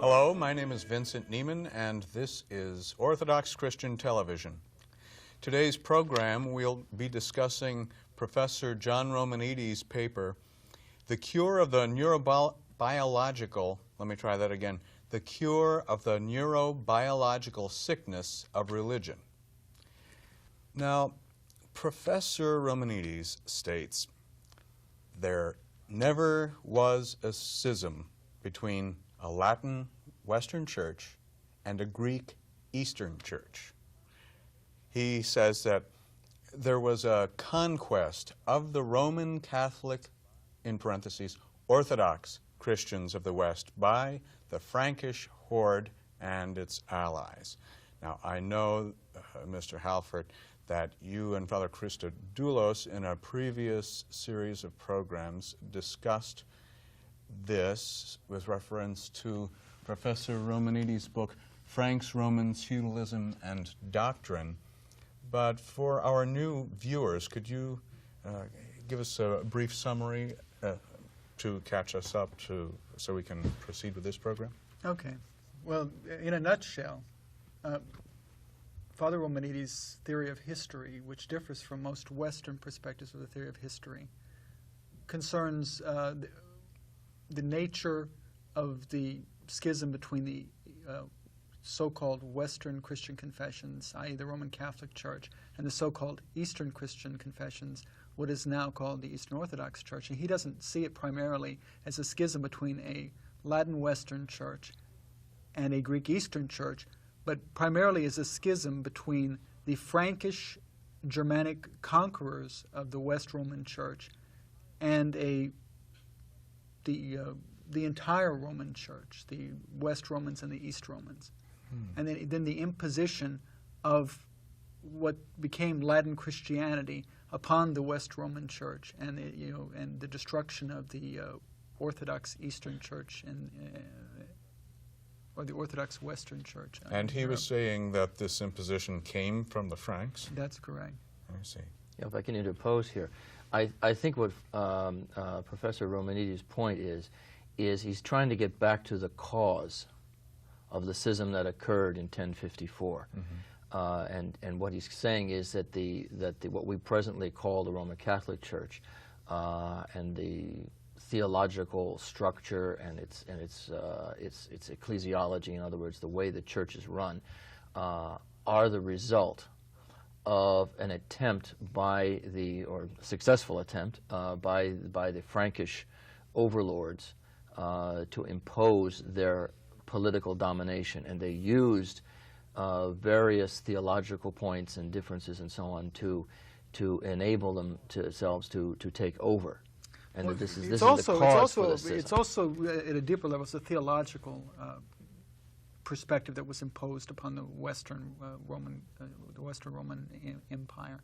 Hello, my name is Vincent Neiman, and this is Orthodox Christian Television. Today's program, we'll be discussing Professor John Romanides' paper, The Cure of the Neurobiological, The Cure of the Neurobiological Sickness of Religion. Now, Professor Romanides states, there never was a schism between a Latin Western Church and a Greek Eastern Church. He says that there was a conquest of the Roman Catholic, in parentheses, Orthodox Christians of the West by the Frankish horde and its allies. Now, I know, Mr. Halford, that you and Father Christodoulos in a previous series of programs discussed this with reference to Professor Romanides' book, Franks, Romans, Feudalism, and Doctrine. But for our new viewers, could you give us a brief summary to catch us up so we can proceed with this program? Okay. Well, in a nutshell, Father Romanides' theory of history, which differs from most Western perspectives of the theory of history, concerns the nature of the schism between the so-called Western Christian confessions, i.e. the Roman Catholic Church, and the so-called Eastern Christian confessions, what is now called the Eastern Orthodox Church. And he doesn't see it primarily as a schism between a Latin Western Church and a Greek Eastern Church, but primarily as a schism between the Frankish Germanic conquerors of the West Roman Church and the entire Roman Church, the West Romans and the East Romans. And then the imposition of what became Latin Christianity upon the West Roman Church, and the destruction of the Orthodox Eastern Church or the Orthodox Western Church. And he was saying that this imposition came from the Franks? That's correct. I see. Yeah, if I can interpose here, I think what Professor Romanides' point is he's trying to get back to the cause of the schism that occurred in 1054. And what he's saying is that what we presently call the Roman Catholic Church and the theological structure and its ecclesiology, in other words, the way the church is run, are the result of an attempt or successful attempt by the Frankish overlords to impose their political domination, and they used various theological points and differences and so on to enable themselves to take over. And Well, this is the cause for the schism. It's also at a deeper level, it's a theological perspective that was imposed upon the Western Roman Empire.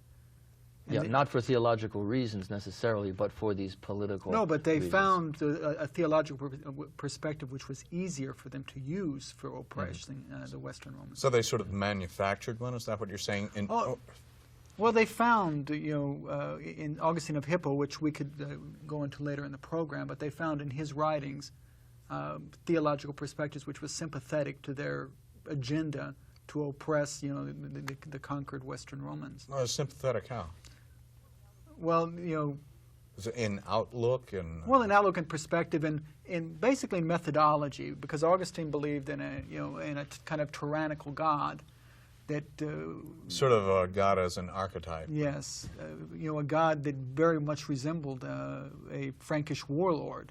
And Yeah, not for theological reasons necessarily, but for these political No, but they reasons. found a theological perspective which was easier for them to use for oppressing the Western Romans. So they sort of manufactured one? Is that what you're saying? Well, they found, in Augustine of Hippo, which we could go into later in the program, but they found in his writings theological perspectives which was sympathetic to their agenda to oppress, the conquered Western Romans. Well, sympathetic how? Well, Is it in outlook and? Well, in outlook and perspective, and basically in methodology, because Augustine believed in a kind of tyrannical God that Sort of a God as an archetype. yes, a God that very much resembled a Frankish warlord,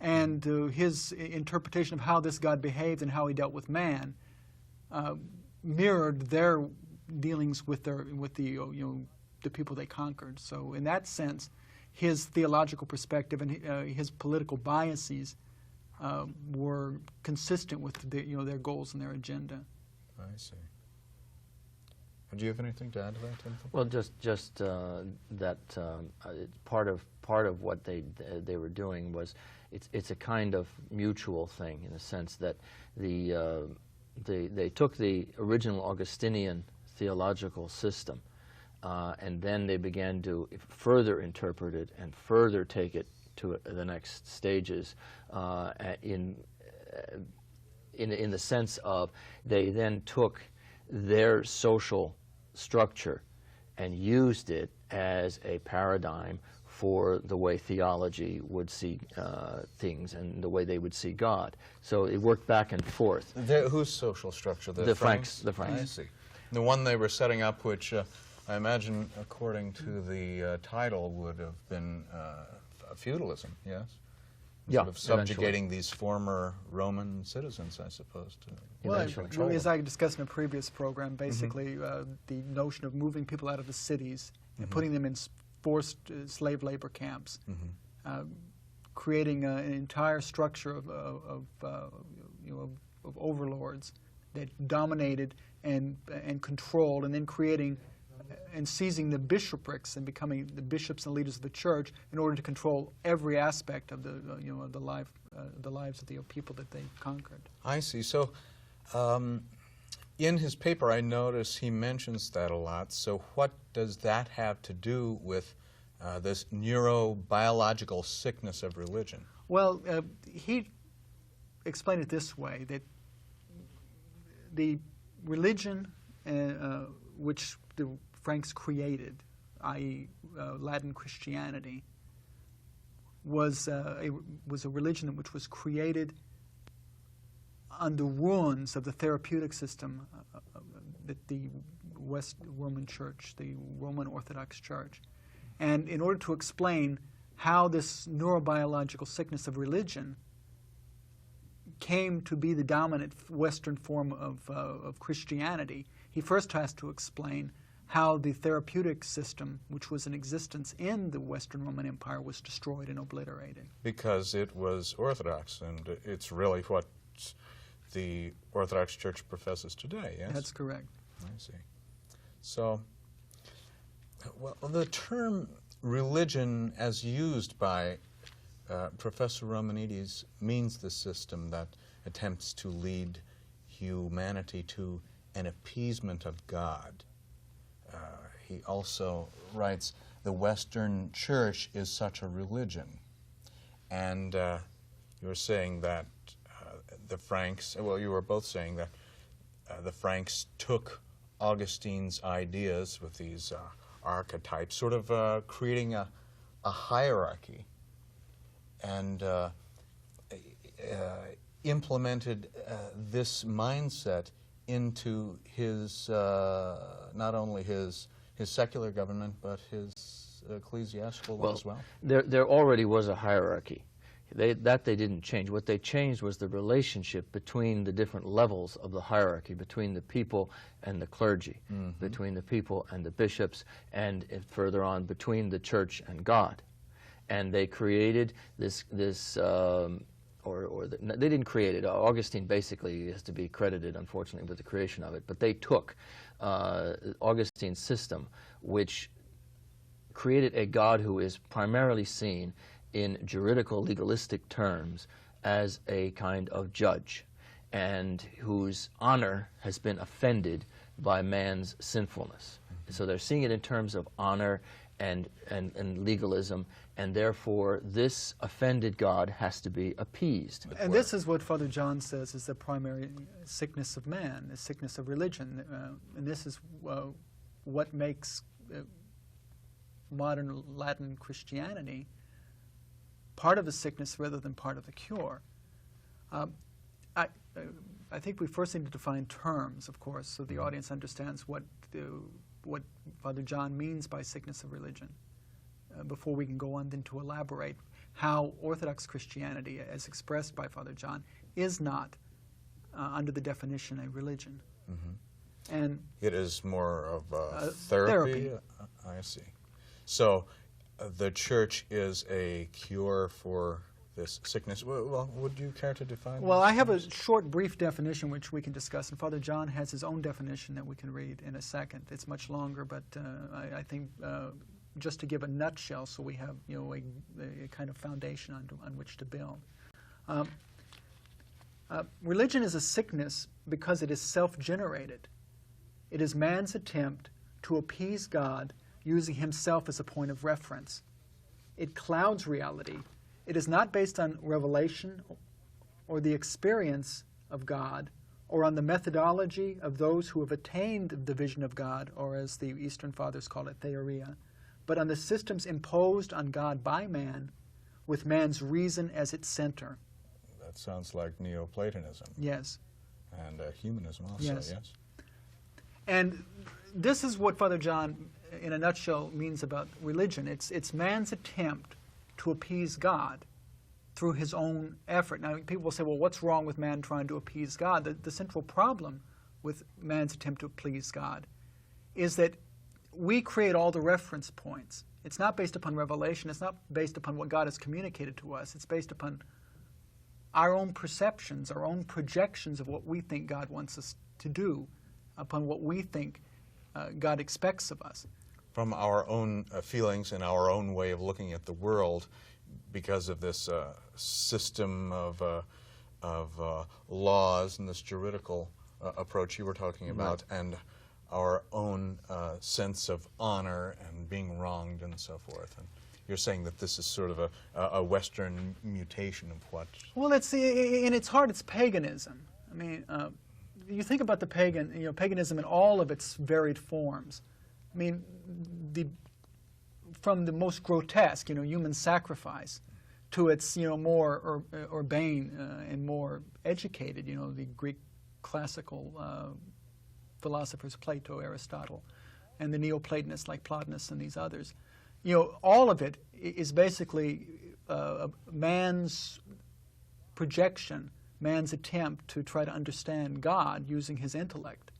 and his interpretation of how this God behaved and how he dealt with man mirrored their dealings with the people they conquered. So in that sense, his theological perspective and his political biases were consistent with their goals and their agenda. I see. Do you have anything to add to that, Timothy? Well, just that part of what they were doing was it's a kind of mutual thing in a sense that they took the original Augustinian theological system and then they began to further interpret it and further take it to the next stages in the sense of they then took their social structure and used it as a paradigm for the way theology would see things and the way they would see God. So it worked back and forth. Whose social structure? The Franks. The Franks. I see. The one they were setting up, which I imagine, according to the title, would have been feudalism, yes? Yeah, sort of subjugating these former Roman citizens, I suppose. Well, as I discussed in a previous program, basically the notion of moving people out of the cities and putting them in forced slave labor camps, creating an entire structure of overlords that dominated and controlled, and then creating and seizing the bishoprics and becoming the bishops and leaders of the church in order to control every aspect of the lives of the people that they conquered. I see. So, in his paper, I notice he mentions that a lot. So, what does that have to do with this neurobiological sickness of religion? Well, he explained it this way: that the religion which the Franks created, i.e., Latin Christianity, was a religion which was created on the ruins of the therapeutic system that the West Roman Church, the Roman Orthodox Church. And in order to explain how this neurobiological sickness of religion came to be the dominant Western form of Christianity, he first has to explain how the therapeutic system, which was in existence in the Western Roman Empire, was destroyed and obliterated. Because it was Orthodox, and it's really what the Orthodox Church professes today, yes? That's correct. I see. So, well, the term religion, as used by Professor Romanides, means the system that attempts to lead humanity to an appeasement of God. He also writes, the Western Church is such a religion. And you were saying that the Franks, well, you were both saying that the Franks took Augustine's ideas with these archetypes, sort of creating a hierarchy, and implemented this mindset into his, not only his secular government, but his ecclesiastical one as well? There already was a hierarchy. They didn't change. What they changed was the relationship between the different levels of the hierarchy, between the people and the clergy, between the people and the bishops, and further on, between the church and God. And they created this they didn't create it. Augustine basically has to be credited, unfortunately, with the creation of it. But they took Augustine's system, which created a God who is primarily seen in juridical, legalistic terms as a kind of judge, and whose honor has been offended by man's sinfulness. So they're seeing it in terms of honor and legalism, and therefore this offended God has to be appeased. And this is what Father John says is the primary sickness of man, the sickness of religion. And this is what makes modern Latin Christianity part of the sickness rather than part of the cure. I think we first need to define terms, of course, so the audience understands what Father John means by sickness of religion, before we can go on then to elaborate how Orthodox Christianity, as expressed by Father John, is not, under the definition, a religion. And it is more of a therapy? I see. So the Church is a cure for this sickness. Well, would you care to define? Well, I have a short, brief definition which we can discuss, and Father John has his own definition that we can read in a second. It's much longer, but I think just to give a nutshell, so we have a kind of foundation on which to build. Religion is a sickness because it is self-generated. It is man's attempt to appease God using himself as a point of reference. It clouds reality. It is not based on revelation or the experience of God, or on the methodology of those who have attained the vision of God, or as the Eastern Fathers call it, theoria, but on the systems imposed on God by man, with man's reason as its center. That sounds like Neoplatonism. Yes. And humanism also, Yes. yes? And this is what Father John, in a nutshell, means about religion. It's man's attempt to appease God through his own effort. Now, people will say, well, what's wrong with man trying to appease God? The central problem with man's attempt to please God is that we create all the reference points. It's not based upon revelation. It's not based upon what God has communicated to us. It's based upon our own perceptions, our own projections of what we think God wants us to do, upon what we think God expects of us. From our own feelings and our own way of looking at the world, because of this system of laws and this juridical approach you were talking about, and our own sense of honor and being wronged and so forth. And you're saying that this is sort of a Western mutation of what? Well, in its heart, it's paganism. I mean, you think about the paganism in all of its varied forms. I mean, from the most grotesque, human sacrifice, to its, more urbane and more educated, the Greek classical philosophers, Plato, Aristotle, and the Neoplatonists like Plotinus and these others. All of it is basically man's projection, man's attempt to try to understand God using his intellect,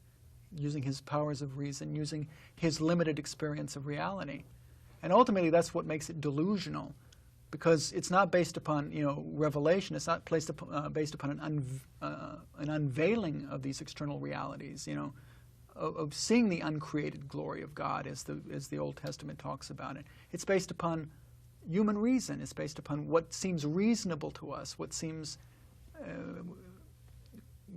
using his powers of reason, using his limited experience of reality. And ultimately, that's what makes it delusional, because it's not based upon, revelation. It's not based upon an unveiling of these external realities, of seeing the uncreated glory of God, as the Old Testament talks about it. It's based upon human reason. It's based upon what seems reasonable to us, what seems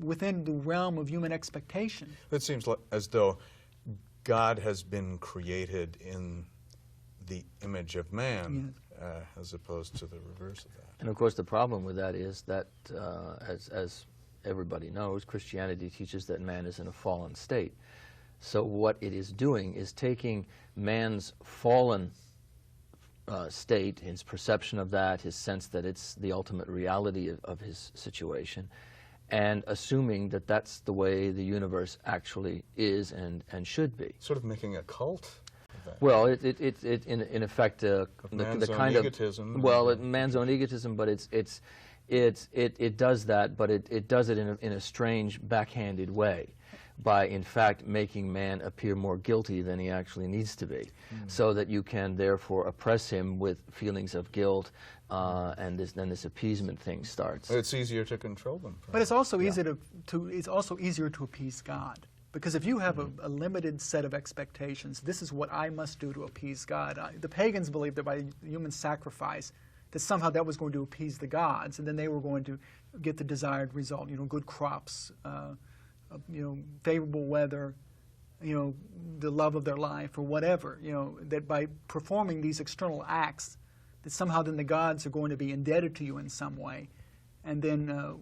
within the realm of human expectation. It seems as though God has been created in the image of man, yes, as opposed to the reverse of that. And of course, the problem with that is that, as everybody knows, Christianity teaches that man is in a fallen state. So what it is doing is taking man's fallen state, his perception of that, his sense that it's the ultimate reality of his situation, and assuming that that's the way the universe actually is and should be. Sort of making a cult of that. Well, it in effect the kind of egotism. Well, man's own egotism, but it does that, but it does it in a strange backhanded way, by in fact making man appear more guilty than he actually needs to be, so that you can therefore oppress him with feelings of guilt, and then this appeasement thing starts. It's easier to control them. But it's also easier it's also easier to appease God, because if you have a limited set of expectations, this is what I must do to appease God. The pagans believed that by human sacrifice, that somehow that was going to appease the gods, and then they were going to get the desired result. Good crops, favorable weather, the love of their life, or whatever. That by performing these external acts, that somehow then the gods are going to be indebted to you in some way, and then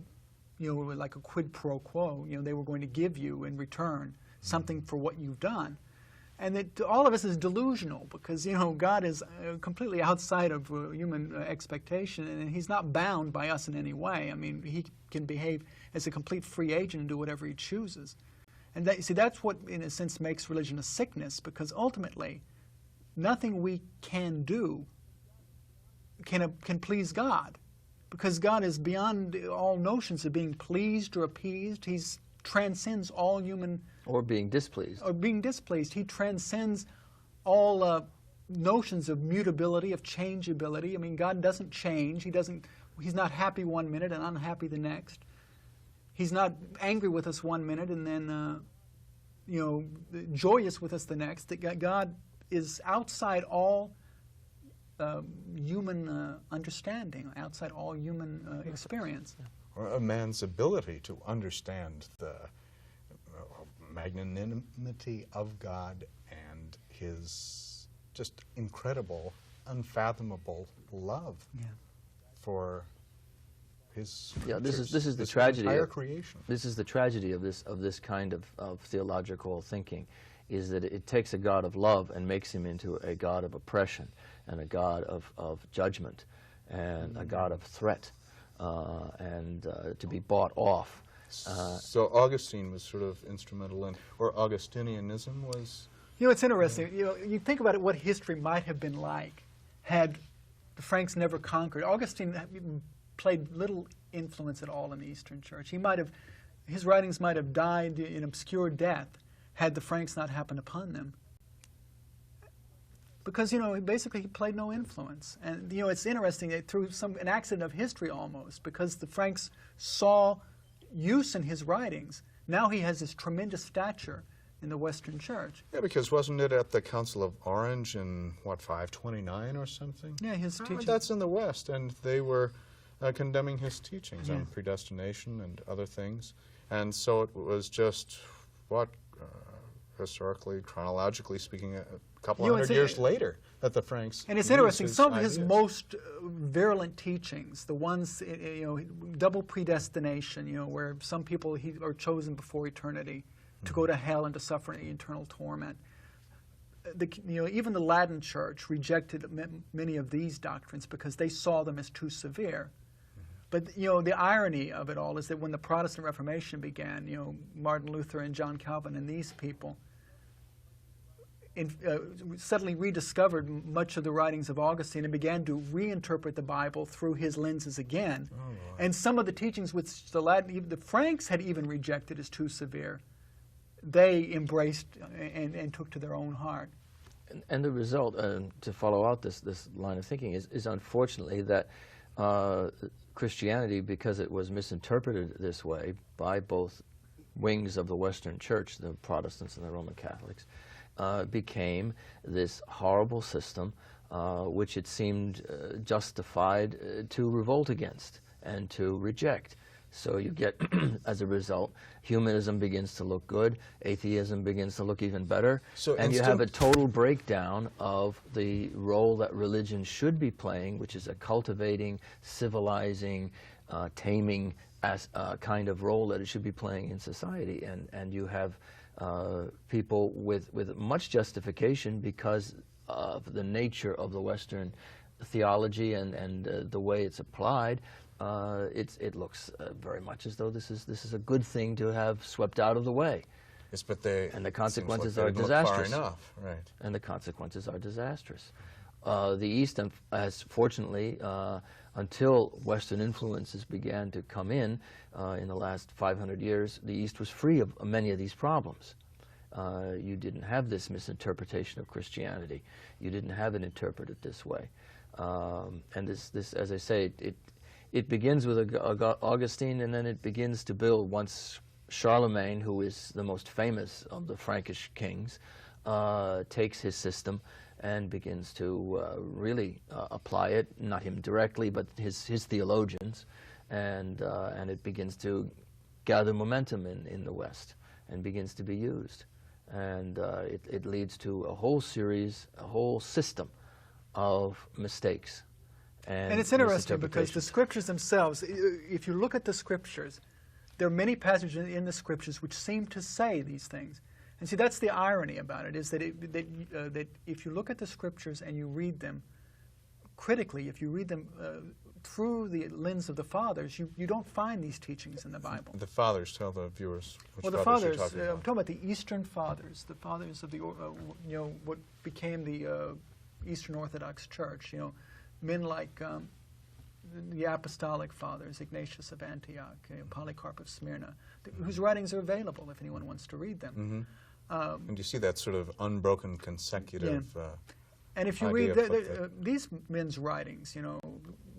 like a quid pro quo, they were going to give you in return something for what you've done. And that all of us is delusional, because God is completely outside of human expectation, and he's not bound by us in any way. I mean, he can behave as a complete free agent and do whatever he chooses. And that's what, in a sense, makes religion a sickness, because ultimately, nothing we can do can please God, because God is beyond all notions of being pleased or appeased. He transcends all human. Or being displeased. Or being displeased. He transcends all notions of mutability, of changeability. I mean, God doesn't change. He's not happy one minute and unhappy the next. He's not angry with us one minute and then, joyous with us the next. That God is outside all human understanding, outside all human experience. Or a man's ability to understand the magnanimity of God and his just incredible, unfathomable love for his Yeah, this is the this tragedy entire of creation. This is the tragedy of this kind of theological thinking, is that it takes a God of love and makes him into a God of oppression and a God of judgment and a God of threat and to be bought off. So Augustine was sort of instrumental in, or Augustinianism was. You know, it's interesting. You know, you think about it, what history might have been like had the Franks never conquered. Augustine played little influence at all in the Eastern Church. His writings might have died in obscure death had the Franks not happened upon them. Because, you know, basically he played no influence. And, you know, it's interesting that through an accident of history almost, because the Franks saw use in his writings, now he has this tremendous stature in the Western Church. Yeah, because wasn't it at the Council of Orange in, what, 529 or something? Yeah, his teaching. That's in the West, and they were condemning his teachings on predestination and other things. And so it was just, what, historically, chronologically speaking, a couple hundred years later that the Franks. And it's interesting, some of his most virulent teachings, the ones, you know, double predestination, you know, where some people are chosen before eternity to go to hell and to suffer eternal torment. You know, even the Latin Church rejected many of these doctrines because they saw them as too severe. But, you know, the irony of it all is that when the Protestant Reformation began, you know, Martin Luther and John Calvin and these people suddenly rediscovered much of the writings of Augustine and began to reinterpret the Bible through his lenses again. And some of the teachings which the Franks had even rejected as too severe, they embraced and took to their own heart. And the result, to follow out this line of thinking, is unfortunately that Christianity, because it was misinterpreted this way by both wings of the Western Church, the Protestants and the Roman Catholics, became this horrible system which it seemed justified to revolt against and to reject. So you get, as a result, humanism begins to look good, atheism begins to look even better, and you have a total breakdown of the role that religion should be playing, which is a cultivating, civilizing, taming kind of role that it should be playing in society. And you have people with much justification because of the nature of the Western theology and the way it's applied. It looks very much as though this is a good thing to have swept out of the way. Yes, but and the consequences are disastrous. Right. And the consequences are disastrous. The East has, fortunately, until Western influences began to come in the last 500 years, the East was free of many of these problems. You didn't have this misinterpretation of Christianity. You didn't have it interpreted this way. And this, as I say, it begins with Augustine, and then it begins to build once Charlemagne, who is the most famous of the Frankish kings, takes his system and begins to really apply it, not him directly, but his theologians, and it begins to gather momentum in the West and begins to be used. And it leads to a whole series, a whole system of mistakes. And it's interesting because the scriptures themselves, if you look at the scriptures, there are many passages in the scriptures which seem to say these things. And see, that's the irony about it, is that, that if you look at the scriptures and you read them critically, if you read them through the lens of the fathers, you don't find these teachings in the Bible. The fathers, tell the viewers which the fathers fathers, you're talking about. I'm talking about the Eastern fathers, the fathers of the, you know, what became the Eastern Orthodox Church, you know, men like the Apostolic Fathers, Ignatius of Antioch, Polycarp of Smyrna, whose writings are available if anyone wants to read them. And you see that sort of unbroken consecutive and if you read these men's writings, you know,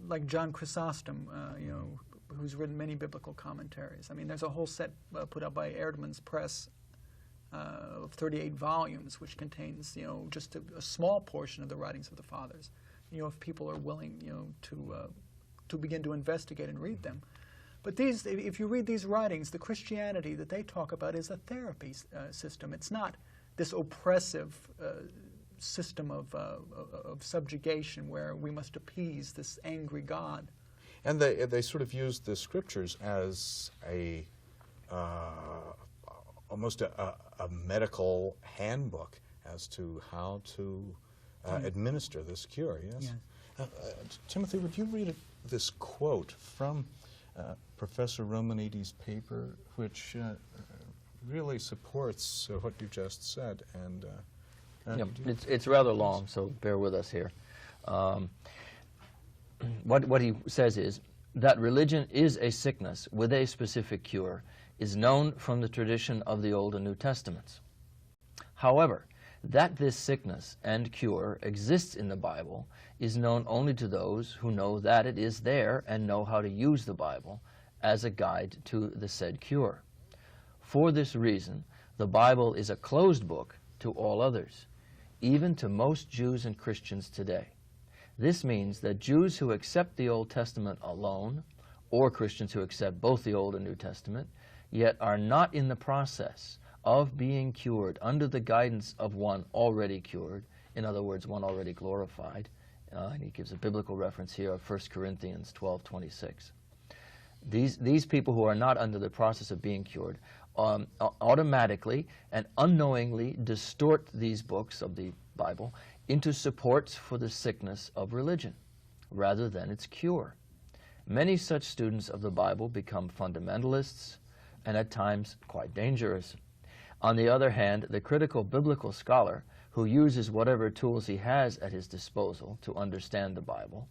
like John Chrysostom, you know, who's written many biblical commentaries. I mean, there's a whole set put up by Erdman's Press of 38 volumes, which contains, you know, just a small portion of the writings of the fathers. You know, if people are willing, you know, to begin to investigate and read them. But these, if you read these writings, the Christianity that they talk about is a therapy system. It's not this oppressive system of subjugation where we must appease this angry God. And they sort of used the scriptures as a almost a medical handbook as to how to administer this cure, yes? Yeah. Timothy, would you read this quote from Professor Romanides' paper, which really supports what you just said? And it's rather long, so bear with us here. What he says is that religion is a sickness with a specific cure is known from the tradition of the Old and New Testaments. However, that this sickness and cure exists in the Bible is known only to those who know that it is there and know how to use the Bible as a guide to the said cure. For this reason, the Bible is a closed book to all others, even to most Jews and Christians today. This means that Jews who accept the Old Testament alone, or Christians who accept both the Old and New Testament, yet are not in the process of being cured under the guidance of one already cured, in other words, one already glorified. And he gives a biblical reference here of 1 Corinthians 12:26. These people who are not under the process of being cured automatically and unknowingly distort these books of the Bible into supports for the sickness of religion, rather than its cure. Many such students of the Bible become fundamentalists, and at times quite dangerous. On the other hand, the critical biblical scholar, who uses whatever tools he has at his disposal to understand the Bible,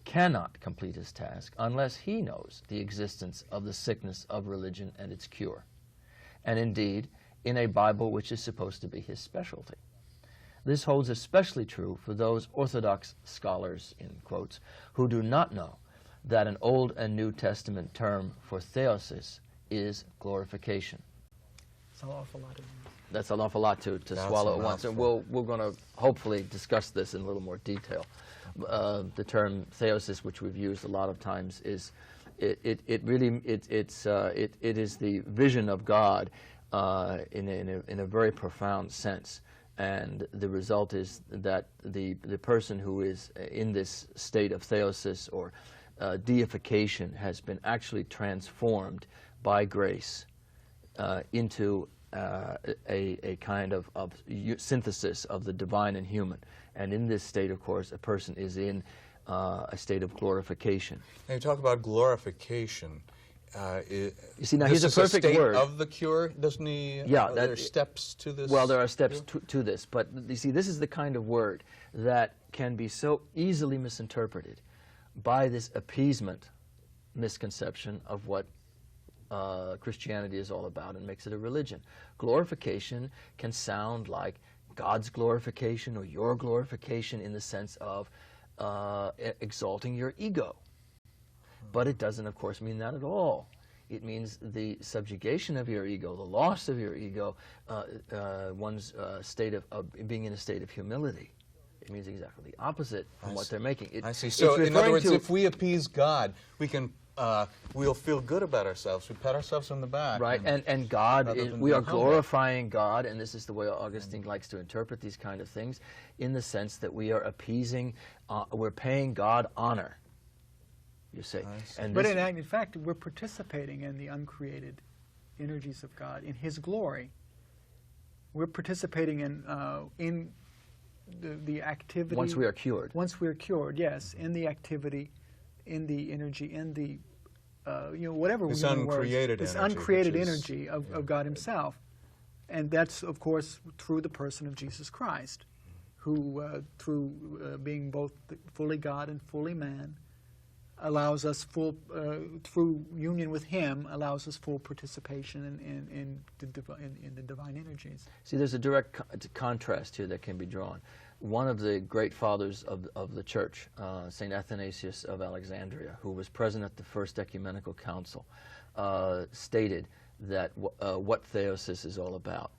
cannot complete his task unless he knows the existence of the sickness of religion and its cure, and indeed in a Bible which is supposed to be his specialty. This holds especially true for those Orthodox scholars, in quotes, who do not know that an Old and New Testament term for theosis is glorification. It's an awful lot of That's an awful lot to swallow at once, and we're going to hopefully discuss this in a little more detail. The term theosis, which we've used a lot of times, is it is the vision of God in a very profound sense, and the result is that the person who is in this state of theosis or deification has been actually transformed by grace into a kind of synthesis of the divine and human. And in this state, of course, a person is in a state of glorification. Now you talk about glorification. You see, now here's a perfect word. Of the cure, doesn't he? Yeah, there are steps to this. Well, there are steps to this, but you see, this is the kind of word that can be so easily misinterpreted by this appeasement misconception of what Christianity is all about, and makes it a religion. Glorification can sound like God's glorification or your glorification in the sense of exalting your ego. But it doesn't, of course, mean that at all. It means the subjugation of your ego, the loss of your ego, one's state of being in a state of humility. It means exactly the opposite from what they're making. I see. So, in other words, if we appease God, we can we'll feel good about ourselves. We pat ourselves on the back. Right, and God, we are glorifying God, and this is the way Augustine likes to interpret these kind of things, in the sense that we are appeasing, we're paying God honor, you see. And but in fact, we're participating in the uncreated energies of God, in His glory. We're participating in the activity. Once we are cured. Once we are cured, yes, in the activity, in the energy, in the whatever this we use uncreated this energy, uncreated energy of God Himself, and that's of course through the person of Jesus Christ, who through being both fully God and fully man, allows us full through union with Him, allows us full participation in the divine energies. See, there's a direct contrast here that can be drawn. One of the great fathers of the Church, St. Athanasius of Alexandria, who was present at the First Ecumenical Council, stated that what theosis is all about,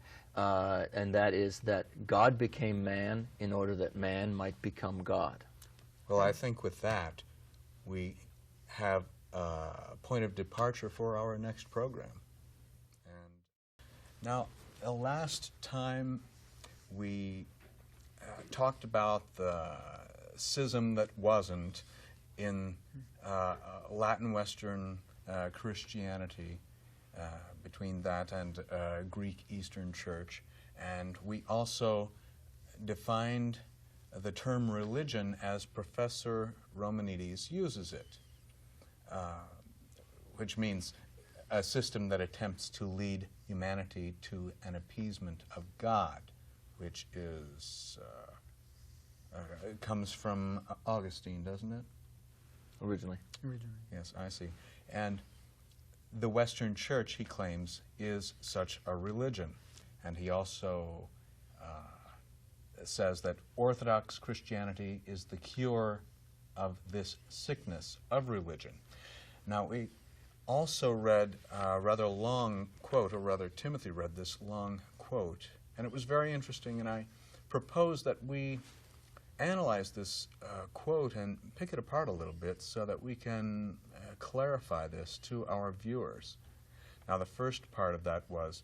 and that is that God became man in order that man might become God. Well, I think with that, we have a point of departure for our next program. And now, last time we talked about the schism that wasn't in Latin Western Christianity, between that and Greek Eastern Church, and we also defined the term religion as Professor Romanides uses it, which means a system that attempts to lead humanity to an appeasement of God, which is comes from Augustine, doesn't it? Originally. Yes, I see. And the Western Church, he claims, is such a religion. And he also says that Orthodox Christianity is the cure of this sickness of religion. Now, we also read a rather long quote, or rather Timothy read this long quote, and it was very interesting, and I propose that we analyze this quote and pick it apart a little bit so that we can clarify this to our viewers. Now, the first part of that was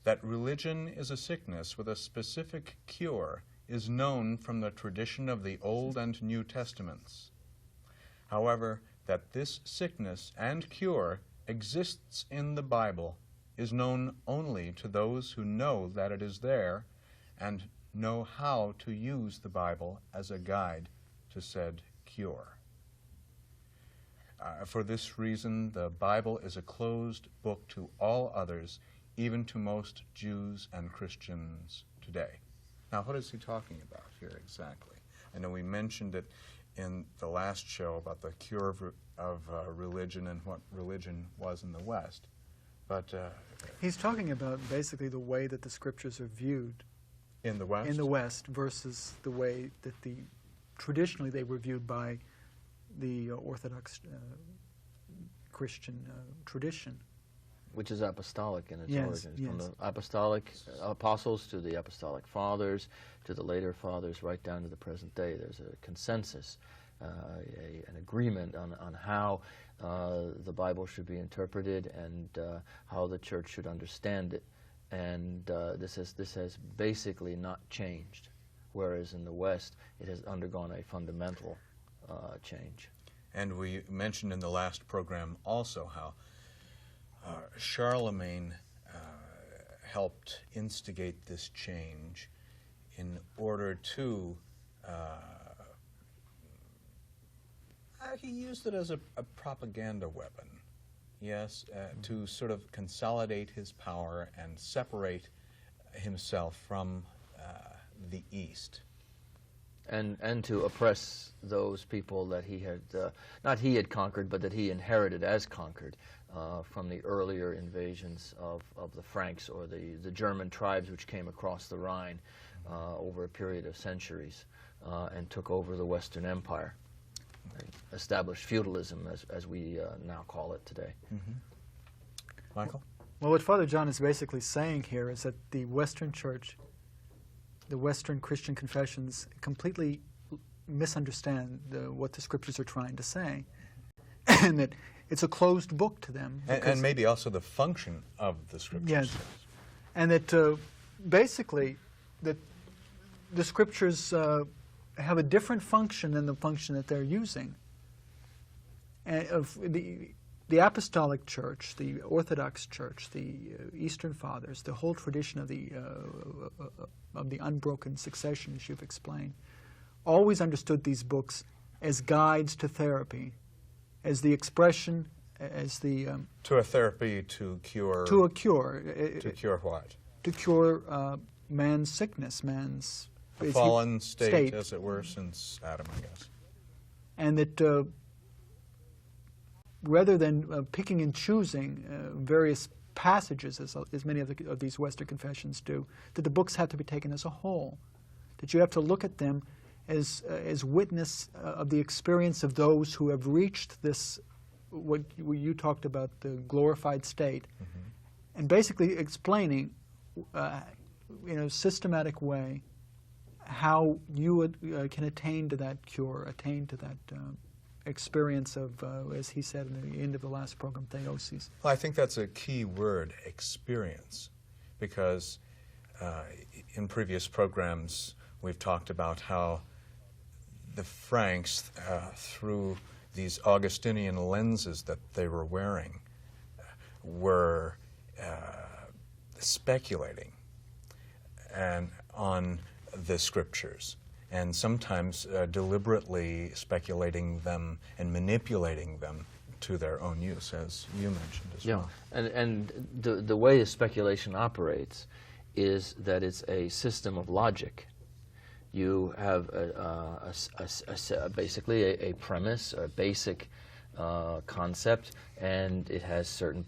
that religion is a sickness with a specific cure is known from the tradition of the Old and New Testaments. However, that this sickness and cure exists in the Bible is known only to those who know that it is there and know how to use the Bible as a guide to said cure. For this reason, the Bible is a closed book to all others, even to most Jews and Christians today. Now, what is he talking about here exactly? I know we mentioned it in the last show about the cure of religion and what religion was in the West, but He's talking about basically the way that the scriptures are viewed in the West? in the West versus the way that traditionally they were viewed by the Orthodox Christian tradition. Which is apostolic in its Yes, origins, yes. from the apostolic apostles to the apostolic fathers, to the later fathers, right down to the present day. There's a consensus, an agreement on how the Bible should be interpreted and how the church should understand it. And this has basically not changed, whereas in the West it has undergone a fundamental change. And we mentioned in the last program also how Charlemagne helped instigate this change in order to, he used it as a propaganda weapon, yes, to sort of consolidate his power and separate himself from the East. And to oppress those people that he had, not he had conquered, but that he inherited as conquered from the earlier invasions of the Franks or the German tribes which came across the Rhine over a period of centuries and took over the Western Empire, established feudalism as we now call it today. Mm-hmm. Michael? Well, what Father John is basically saying here is that the Western Church, the Western Christian confessions, completely misunderstand what the scriptures are trying to say, and that it's a closed book to them. And maybe also the function of the scriptures. Yes, and that basically that the scriptures have a different function than the function that they're using. And of the Apostolic Church, the Orthodox Church, the Eastern Fathers, the whole tradition of the unbroken succession, as you've explained, always understood these books as guides to therapy, as the expression, as the to a therapy to cure. To a cure. To cure what? To cure man's sickness, man's a fallen state, as it were, since Adam, I guess. And that rather than picking and choosing various passages, as many of these Western confessions do, that the books have to be taken as a whole, that you have to look at them as witness of the experience of those who have reached this, what you talked about, the glorified state, and basically explaining in a systematic way how you can attain to that cure, attain to that experience of, as he said in the end of the last program, Theosis. Well, I think that's a key word, experience, because in previous programs we've talked about how the Franks, through these Augustinian lenses that they were wearing were speculating on the scriptures, and sometimes deliberately speculating them and manipulating them to their own use, as you mentioned as well. And the way a speculation operates is that it's a system of logic. You have basically a premise, a basic concept, and it has certain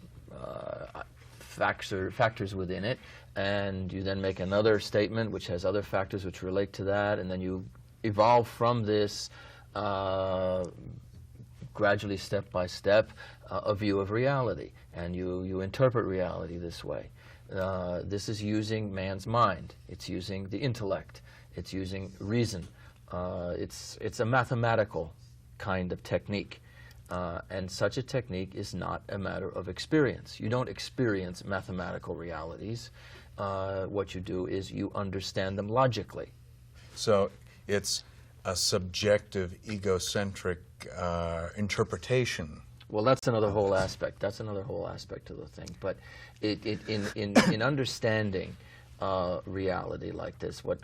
factors within it, and you then make another statement which has other factors which relate to that, and then you evolve from this gradually, step by step, a view of reality, and you interpret reality this way. This is using man's mind. It's using the intellect. It's using reason. It's a mathematical kind of technique. And such a technique is not a matter of experience. You don't experience mathematical realities. What you do is you understand them logically. So it's a subjective, egocentric interpretation. Well, that's another whole aspect. That's another whole aspect of the thing. But in understanding reality like this, what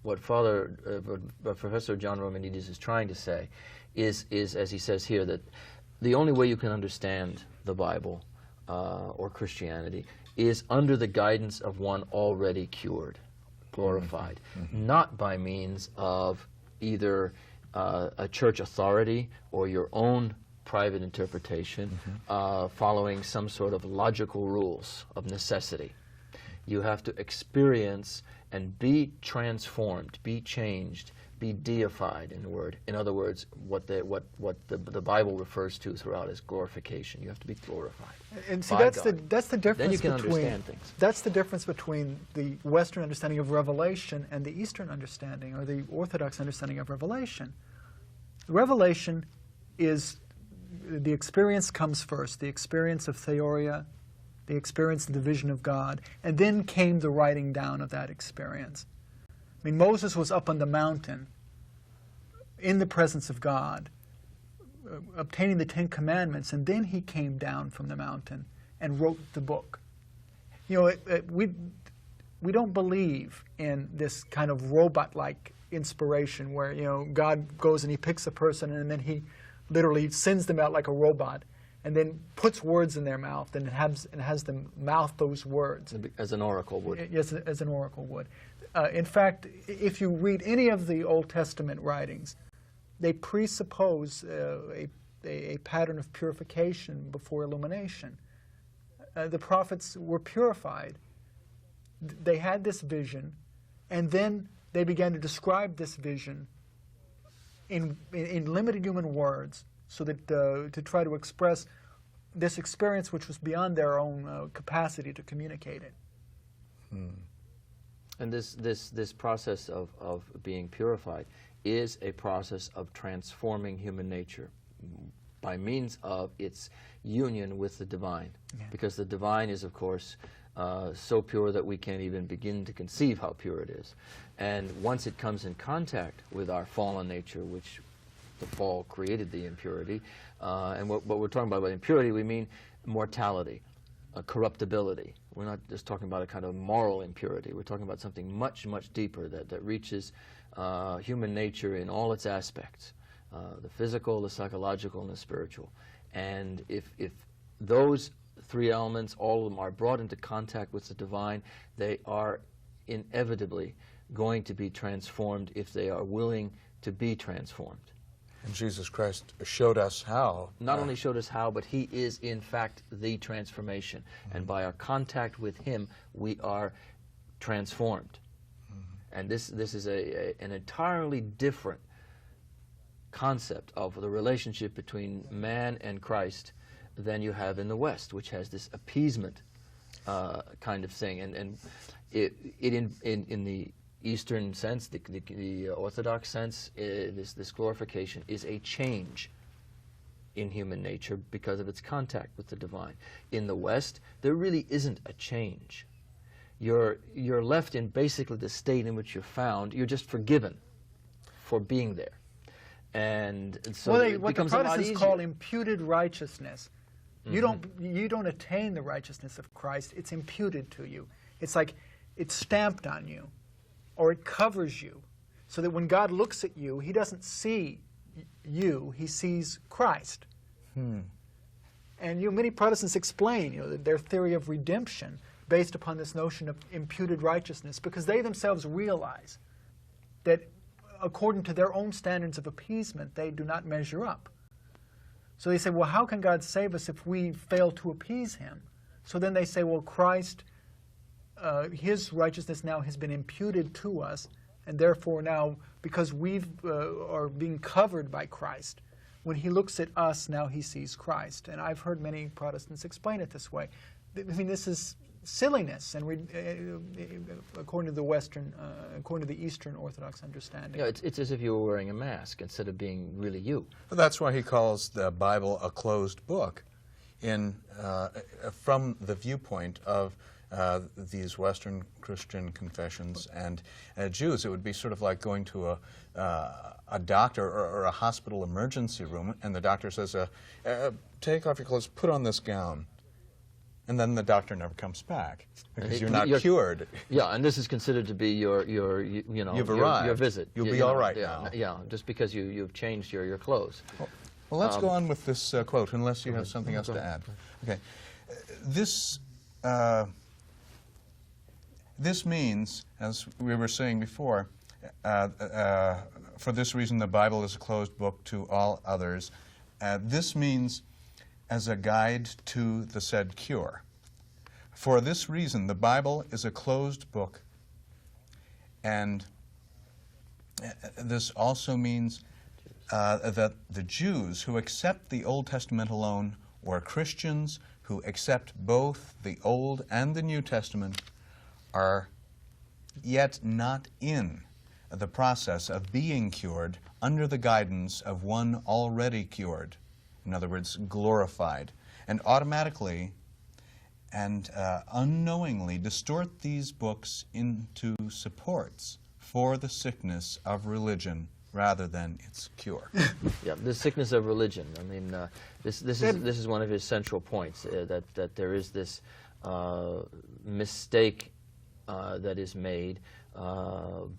Professor John Romanides is trying to say is, as he says here, that the only way you can understand the Bible or Christianity is under the guidance of one already cured, glorified, not by means of either a church authority or your own private interpretation, following some sort of logical rules of necessity. You have to experience and be transformed, be changed, be deified, in other words, what the Bible refers to throughout as glorification. You have to be glorified. And see, that's the difference. Then you can between, understand things. That's the difference between the Western understanding of revelation and the Eastern understanding, or the Orthodox understanding of revelation. Revelation is, the experience comes first, the experience of theoria, the experience of the vision of God, and then came the writing down of that experience. I mean, Moses was up on the mountain in the presence of God, obtaining the Ten Commandments, and then he came down from the mountain and wrote the book. You know, we don't believe in this kind of robot-like inspiration where, you know, God goes and he picks a person and then he literally sends them out like a robot and then puts words in their mouth and has them mouth those words. As an oracle would. Yes, as an oracle would. In fact, if you read any of the Old Testament writings, they presuppose a pattern of purification before illumination. The prophets were purified. They had this vision, and then they began to describe this vision in limited human words, so that to try to express this experience which was beyond their own capacity to communicate it. And this process of being purified is a process of transforming human nature by means of its union with the divine. Yeah. Because the divine is, of course, so pure that we can't even begin to conceive how pure it is. And once it comes in contact with our fallen nature, which the fall created the impurity, and what we're talking about by impurity, we mean mortality, corruptibility. We're not just talking about a kind of moral impurity. We're talking about something much, much deeper that reaches human nature in all its aspects, the physical, the psychological, and the spiritual. And if those three elements, all of them, are brought into contact with the divine, they are inevitably going to be transformed if they are willing to be transformed. And Jesus Christ showed us how. Not only showed us how, but he is in fact the transformation. And by our contact with him, we are transformed. And this is an entirely different concept of the relationship between man and Christ than you have in the West, which has this appeasement kind of thing. And in the Eastern sense, the Orthodox sense, this glorification is a change in human nature because of its contact with the divine. In the West, there really isn't a change. You're left in basically the state in which you're found. You're just forgiven for being there. And so Well, it what the becomes a lot Protestants easier. call imputed righteousness. You don't attain the righteousness of Christ. It's imputed to you. It's like it's stamped on you, or it covers you, so that when God looks at you, He doesn't see you; He sees Christ. And many Protestants explain, their theory of redemption based upon this notion of imputed righteousness, because they themselves realize that, according to their own standards of appeasement, they do not measure up. So they say, well, how can God save us if we fail to appease Him? So then they say, well, Christ, His righteousness now has been imputed to us, and therefore now, because we are being covered by Christ, when He looks at us, now He sees Christ. And I've heard many Protestants explain it this way. I mean, this is silliness, and according to the Eastern Orthodox understanding. Yeah, it's as if you were wearing a mask instead of being really you. Well, that's why he calls the Bible a closed book, from the viewpoint of these Western Christian confessions and Jews. It would be sort of like going to a doctor or a hospital emergency room, and the doctor says, take off your clothes, put on this gown. And then the doctor never comes back because you're not cured. Yeah, and this is considered to be your You've arrived. your visit. You'll be all right yeah, now. Yeah, just because you've changed your clothes. Well, let's go on with this quote, unless you have something else to add. Okay, this means, as we were saying before, for this reason the Bible is a closed book to all others. This means as a guide to the said cure. For this reason, the Bible is a closed book, and this also means that the Jews who accept the Old Testament alone, or Christians who accept both the Old and the New Testament, are yet not in the process of being cured under the guidance of one already cured. In other words, glorified, and automatically and unknowingly distort these books into supports for the sickness of religion rather than its cure. Yeah, the sickness of religion. I mean, this is one of his central points, that there is this mistake that is made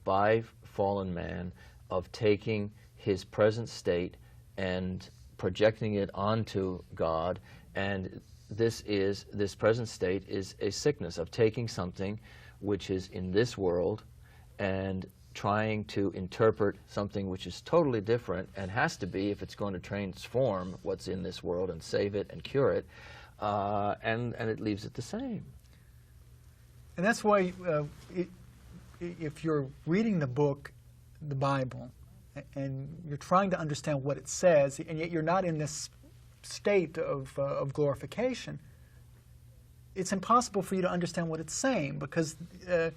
by fallen man of taking his present state and projecting it onto God, and this present state is a sickness of taking something which is in this world and trying to interpret something which is totally different and has to be, if it's going to transform what's in this world and save it and cure it, and it leaves it the same. And that's why if you're reading the book, the Bible, and you're trying to understand what it says, and yet you're not in this state of glorification, it's impossible for you to understand what it's saying, because the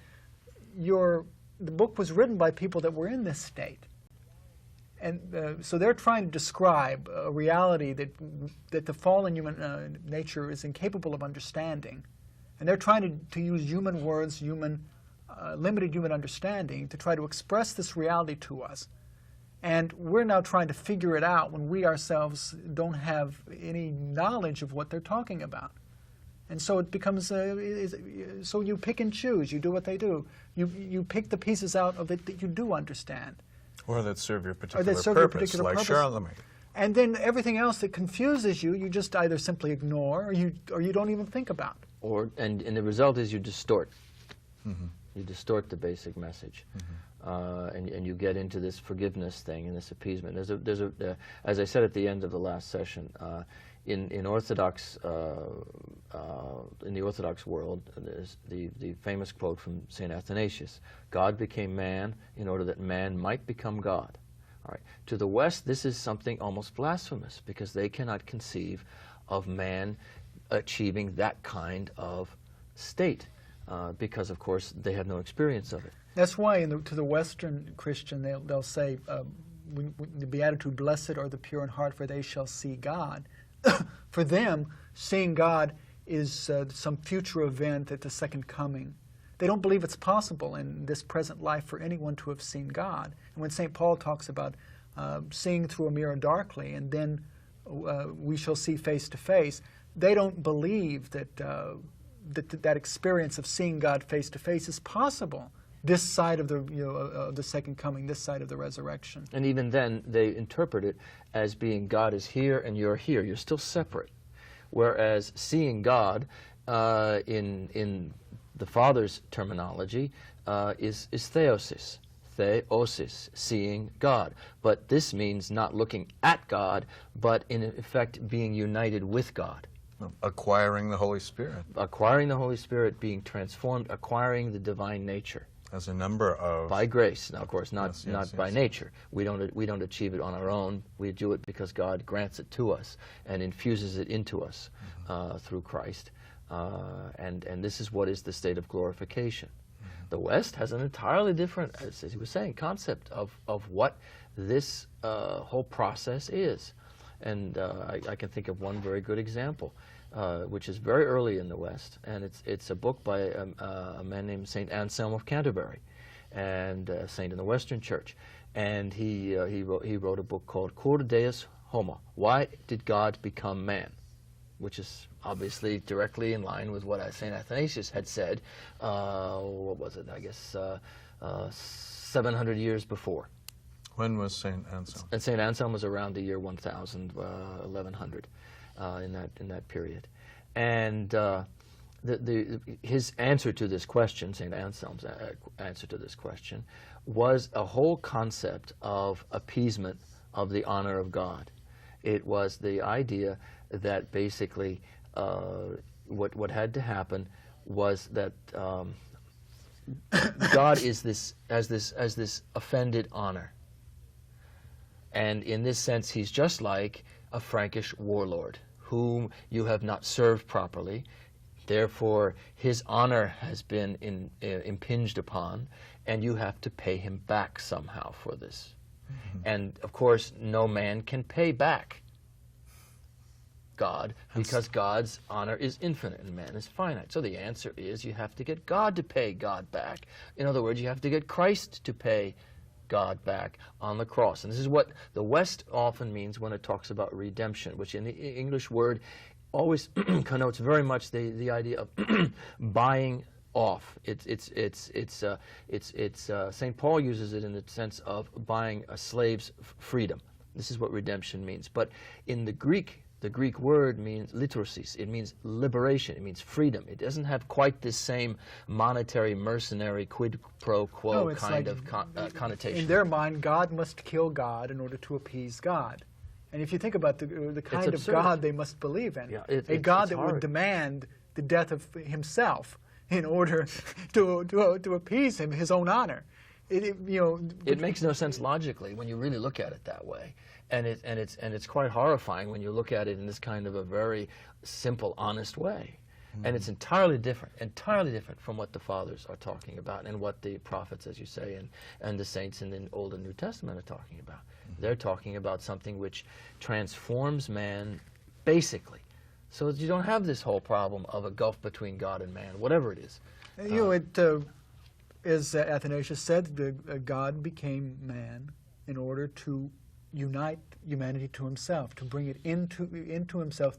book was written by people that were in this state. And so they're trying to describe a reality that the fallen human nature is incapable of understanding. And they're trying to use human words, limited human understanding, to try to express this reality to us. And we're now trying to figure it out when we ourselves don't have any knowledge of what they're talking about. And so it becomes, so you pick and choose. You do what they do. You pick the pieces out of it that you do understand. Or that serve your particular purpose, like Charlemagne. And then everything else that confuses you, you just either simply ignore, or you don't even think about. And the result is you distort. You distort the basic message. And you get into this forgiveness thing and this appeasement. There's as I said at the end of the last session, in Orthodox in the Orthodox world, there's the famous quote from St. Athanasius: "God became man in order that man might become God." All right. To the West, this is something almost blasphemous, because they cannot conceive of man achieving that kind of state, because of course they have no experience of it. That's why to the Western Christian they'll say the Beatitude, "Blessed are the pure in heart, for they shall see God." For them, seeing God is some future event at the second coming. They don't believe it's possible in this present life for anyone to have seen God. And when St. Paul talks about seeing through a mirror darkly, and then we shall see face to face. They don't believe that that experience of seeing God face to face is possible this side of the second coming, this side of the resurrection. And even then, they interpret it as being God is here and you're here. You're still separate. Whereas seeing God in the Father's terminology is theosis. Theosis, seeing God. But this means not looking at God, but in effect being united with God. Acquiring the Holy Spirit. Acquiring the Holy Spirit, being transformed, acquiring the divine nature. As a number of... By grace. Now, of course, not by yes. nature. We don't achieve it on our own. We do it because God grants it to us and infuses it into us through Christ. And this is what is the state of glorification. The West has an entirely different, as he was saying, concept of what this whole process is. And I can think of one very good example, which is very early in the West, and it's a book by a man named St. Anselm of Canterbury, and a saint in the Western Church. And he wrote a book called Cur Deus Homo, Why Did God Become Man? Which is obviously directly in line with what St. Athanasius had said, what was it, I guess 700 years before. When was St. Anselm? And St. Anselm was around the year 1000, 1100, in that period. And his answer to this question, St. Anselm's answer to this question, was a whole concept of appeasement of the honor of God. It was the idea that basically what had to happen was that God is as this offended honor. And in this sense, he's just like a Frankish warlord whom you have not served properly. Therefore, his honor has been impinged upon, and you have to pay him back somehow for this. Mm-hmm. And, of course, no man can pay back God because God's honor is infinite and man is finite. So the answer is you have to get God to pay God back. In other words, you have to get Christ to pay God back on the cross. And this is what the West often means when it talks about redemption, which in the English word always connotes very much the idea of buying off. St. Paul uses it in the sense of buying a slave's freedom. This is what redemption means. But in the Greek word means litursis. It means liberation. It means freedom. It doesn't have quite this same monetary, mercenary, quid pro quo kind of connotation. In their mind, God must kill God in order to appease God. And if you think about the kind of God they must believe in, a God that would demand the death of himself in order to appease him, his own honor. It makes no sense logically when you really look at it that way. And it's quite horrifying when you look at it in this kind of a very simple, honest way. Mm-hmm. And it's entirely different from what the fathers are talking about and what the prophets, as you say, and the saints in the Old and New Testament are talking about. Mm-hmm. They're talking about something which transforms man basically, so that you don't have this whole problem of a gulf between God and man, whatever it is. As Athanasius said, God became man in order to unite humanity to himself, to bring it into himself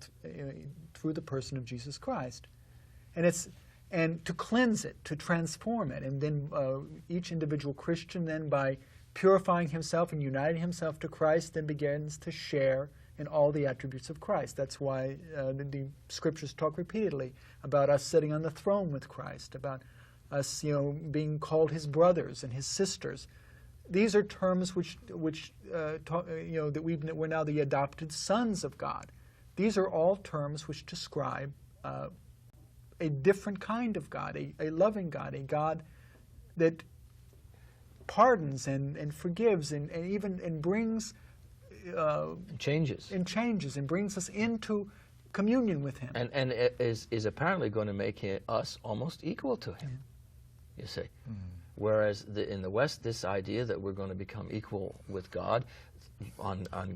through the person of Jesus Christ, and to cleanse it, to transform it, and then each individual Christian then by purifying himself and uniting himself to Christ then begins to share in all the attributes of Christ. That's why the scriptures talk repeatedly about us sitting on the throne with Christ, about us being called his brothers and his sisters. These are terms which talk, that we're now the adopted sons of God. These are all terms which describe a different kind of God, a loving God, a God that pardons and forgives and even brings changes and brings us into communion with him. And it is apparently going to make us almost equal to him. You see. Mm-hmm. Whereas in the West, this idea that we're going to become equal with God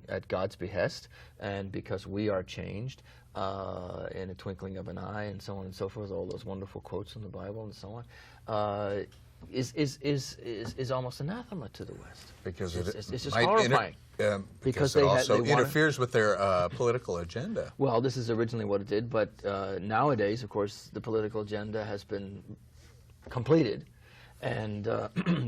at God's behest, and because we are changed in a twinkling of an eye, and so on and so forth, all those wonderful quotes in the Bible and so on, is almost anathema to the West. Because it's just might horrifying. Because it also interferes with their political agenda. Well, this is originally what it did, but nowadays, of course, the political agenda has been completed, and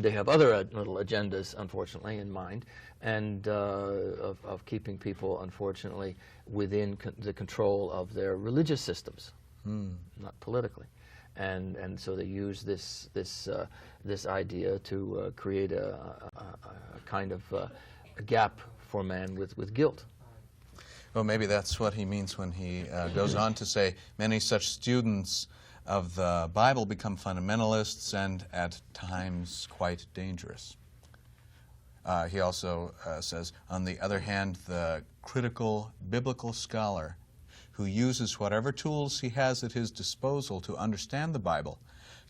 they have other little agendas, unfortunately, in mind, and of keeping people, unfortunately, within the control of their religious systems, not politically. And so they use this idea to create a kind of a gap for man with guilt. Well, maybe that's what he means when he goes on to say, many such students of the Bible become fundamentalists and at times quite dangerous. He also says, on the other hand, the critical biblical scholar who uses whatever tools he has at his disposal to understand the Bible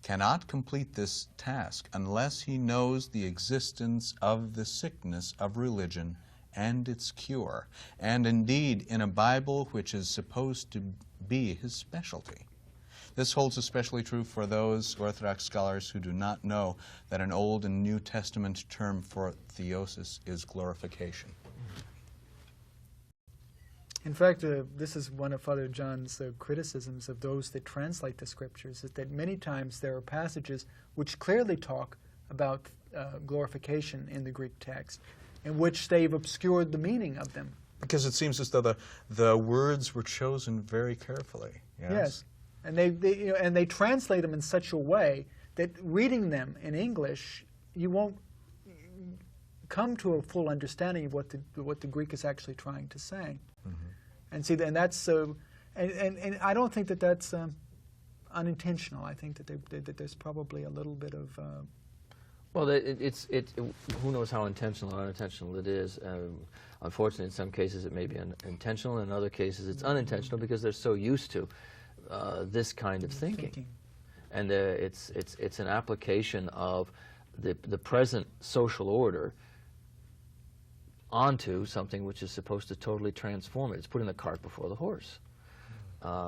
cannot complete this task unless he knows the existence of the sickness of religion and its cure, and indeed in a Bible which is supposed to be his specialty. This holds especially true for those Orthodox scholars who do not know that an Old and New Testament term for theosis is glorification. In fact, this is one of Father John's criticisms of those that translate the Scriptures, is that many times there are passages which clearly talk about glorification in the Greek text, in which they've obscured the meaning of them. Because it seems as though the words were chosen very carefully. Yes. And they translate them in such a way that reading them in English, you won't come to a full understanding of what the Greek is actually trying to say. And see, and that's and I don't think that that's unintentional. I think that there's probably a little bit of well, who knows how intentional or unintentional it is. Unfortunately, in some cases it may be intentional. In other cases, it's unintentional because they're so used to this kind of thinking. And it's an application of the present social order onto something which is supposed to totally transform it. It's putting the cart before the horse.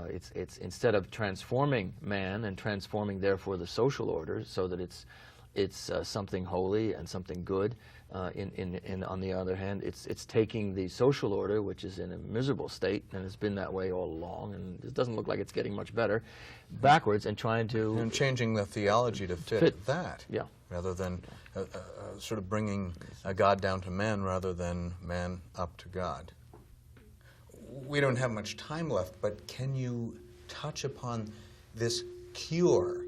It's instead of transforming man and transforming therefore the social order so that it's something holy and something good. On the other hand, it's taking the social order, which is in a miserable state and has been that way all along, and it doesn't look like it's getting much better, backwards, and trying to and changing the theology to fit that. Yeah. Rather than sort of bringing God down to man rather than man up to God. We don't have much time left, but can you touch upon this cure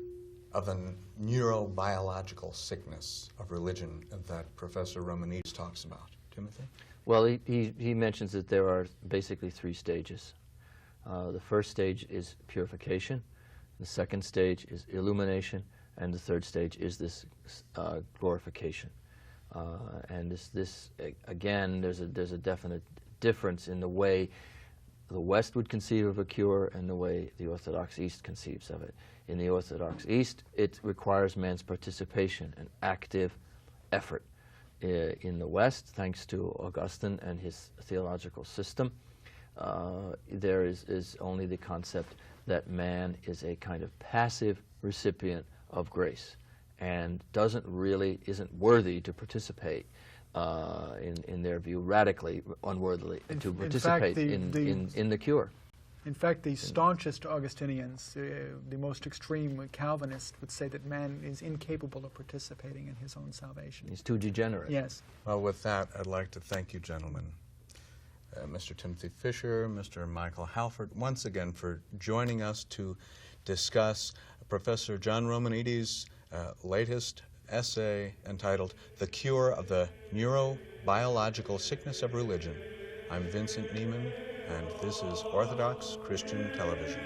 of the neurobiological sickness of religion that Professor Romanides talks about? Timothy? Well, he mentions that there are basically three stages. The first stage is purification, the second stage is illumination, and the third stage is this glorification. And again, there's a definite difference in the way the West would conceive of a cure and the way the Orthodox East conceives of it. In the Orthodox East, it requires man's participation and active effort. In the West, thanks to Augustine and his theological system, there is only the concept that man is a kind of passive recipient of grace and isn't worthy to participate, in their view, radically unworthily to participate in the cure. In fact, the staunchest Augustinians, the most extreme Calvinists, would say that man is incapable of participating in his own salvation. He's too degenerate. Yes. Well, with that, I'd like to thank you, gentlemen, Mr. Timothy Fisher, Mr. Michael Halford, once again for joining us to discuss Professor John Romanides' latest essay entitled The Cure of the Neurobiological Sickness of Religion. I'm Vincent Neiman, and this is Orthodox Christian Television.